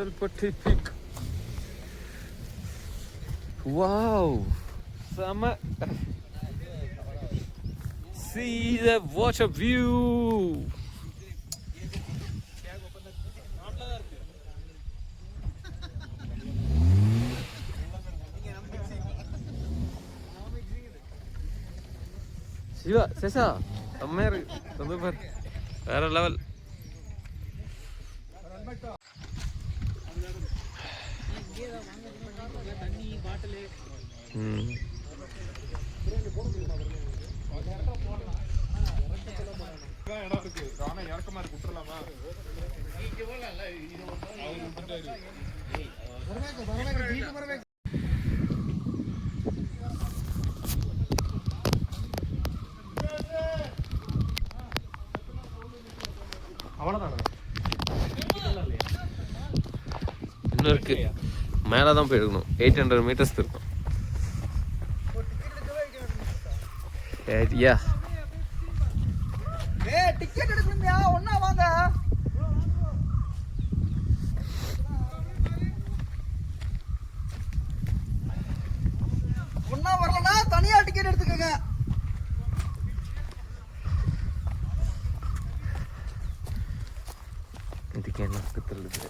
Gundalpatti Peak. Wow, summer. See the water view. Shiva, Sesa, Ammer, Tandupar, வேற level. இன்னும் இருக்கு, மேலே தான் போயிருக்கணும். 800 meters இருக்கும். யா டிக்கெட் எடுக்கணும்யா, ஒண்ணா வாங்க. ஒண்ணா வரலனா தனியா டிக்கெட் எடுத்துக்கங்க. இதுக்கு என்ன குத்துறது?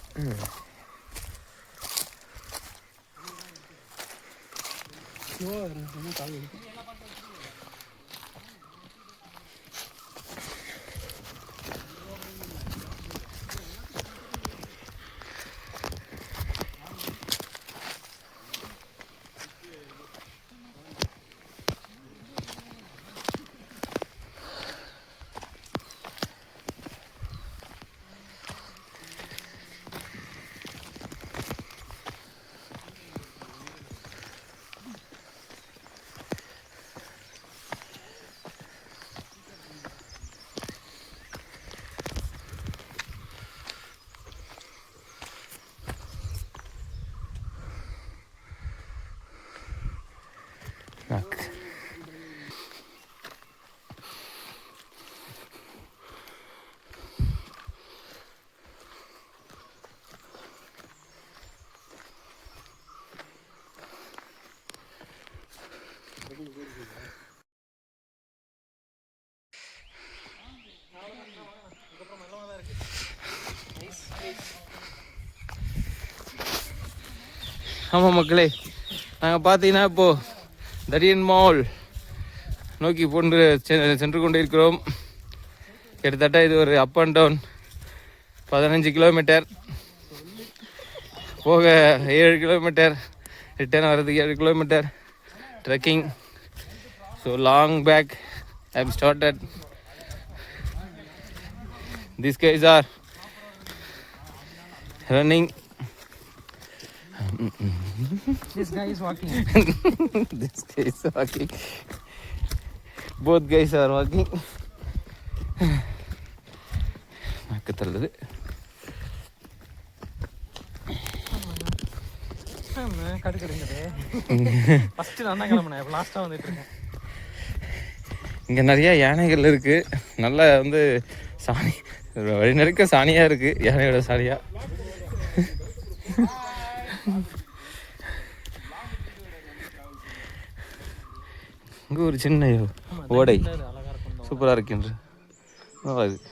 ஆமாம் மக்களே, நாங்கள் பார்த்தீங்கன்னா இப்போது தரியன் மால் நோக்கி சென்று கொண்டிருக்கிறோம். கிட்டத்தட்ட இது ஒரு அப் அண்ட் டவுன் 15 கிலோமீட்டர், போக 7 கிலோமீட்டர், ரிட்டர்ன் வர்றதுக்கு 7 kilometre trekking. So long back I have started. These guys are running. This guy is walking. This guy is walking. Both guys are walking. மக்கத்தல்லுது. இங்கே நிறைய யானைகள் இருக்கு. நல்லா வந்து சாணி வழி நெருக்க சாணியா இருக்கு, யானையோட சாணியா. இங்கே ஒரு சின்ன ஓடை சூப்பராக இருக்கின்ற நல்லா இருக்கு.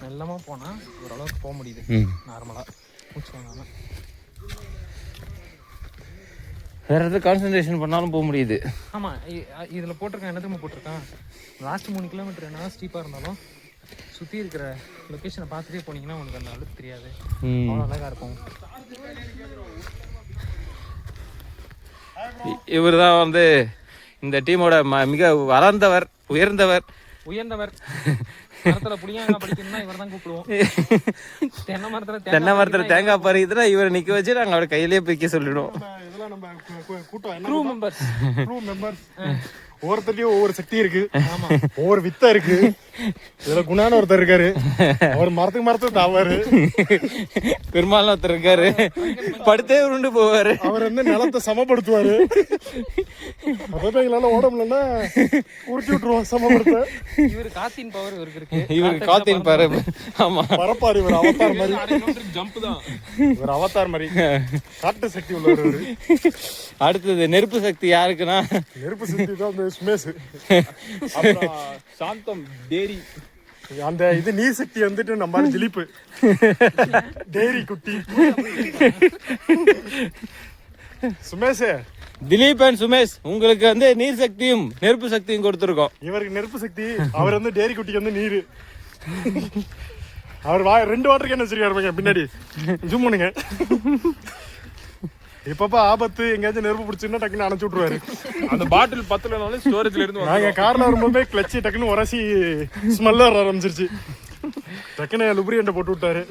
மெல்லமாக போனால் ஓரளவுக்கு போக முடியுது நார்மலாக மூச்சு வாங்காம. வேற எதாவது கான்சன்ட்ரேஷன் பண்ணாலும் போக முடியுது. ஆமாம், இதில் போட்டிருக்கேன், என்னத்துக்கு போட்டிருக்கேன், லாஸ்ட் 3 கிலோமீட்டர் என்ன ஸ்டீப்பாக இருந்தாலும் சுற்றி இருக்கிற லொக்கேஷனை பார்த்துட்டே போனீங்கன்னா உங்களுக்கு அந்த அளவுக்கு தெரியாது, அவ்வளோ அழகாக இருக்கும். இவர் தான் வந்து இந்த டீமோட மிக வளர்ந்தவர், உயர்ந்தவர் மரத்துல புளியாங்க படிக்கணும்னா இவர் தான் கூப்பிடுவோம். தென்னை மரத்துல தேங்காய் பறிக்குதுன்னா இவரை நிக்க வச்சு நாங்க அவரை கையிலேயே பிரிக்க சொல்லிடுவோம். ஒவ்வொருத்தர்லயும் ஒவ்வொரு சக்தி இருக்கு, ஒவ்வொரு வித்தை இருக்கு. இதுல குணான ஒருத்தர் இருக்காரு, அவர் மரத்துக்கு தாவாரு. பெருமாள் ஒருத்தர் இருக்காரு, படுத்தே உருண்டு போவாரு. அவர் வந்து நிலத்தை சமப்படுத்துவாரு. அப்பதான் எங்களால ஓட முடியலன்னா உருட்டி விட்டுருவோம் சமப்படுத்த. இவர் காத்தின் பவர் இவருக்கு இருக்கு. இவருக்கு காத்தின் பாரு. ஆமா, பரப்பாரு. இவர் அவதார் மாதிரி. ஜம்ப் தான் இவர் அவதார் மாதிரி காட்டு சக்தி உள்ளவர். அடுத்தது நெருப்பு சக்தி யாருக்குன்னா, நெருப்பு சக்தி தான் அந்த சுமேஷ். சாந்தம் டேரி. அந்த இது நீர் சக்தி வந்துட்டு நம்ம திலீப் டேரி குட்டி. சுமேஷ், திலீப் அண்ட் சுமேஷ் உங்களுக்கு வந்து நீர் சக்தியும் நெருப்பு சக்தியும் கொடுத்துருக்கோம். இவருக்கு நெருப்பு சக்தி, அவர் வந்து டேரி குட்டிக்கு வந்து நீர். அவர் 2 வாட்டர் கேன் வச்சிருக்காரு பின்னாடி. ஜூம் பண்ணுங்க. இப்பப்ப ஆபத்து எங்கேயாச்சும் நெருப்பு பிடிச்சுன்னா டக்குன்னு அணைச்சு விட்டுருவாரு. அந்த பாட்டில் பத்தலனாலும் ஸ்டோரேஜ்ல இருந்து நாங்க கார்ல வரும்போது கிளச்சு டக்குன்னு உரசி ஸ்மெல்ல வர ஆரம்பிச்சிருச்சு. டக்குன்னு லுப்ரியன்ட்ட போட்டு விட்டாரு.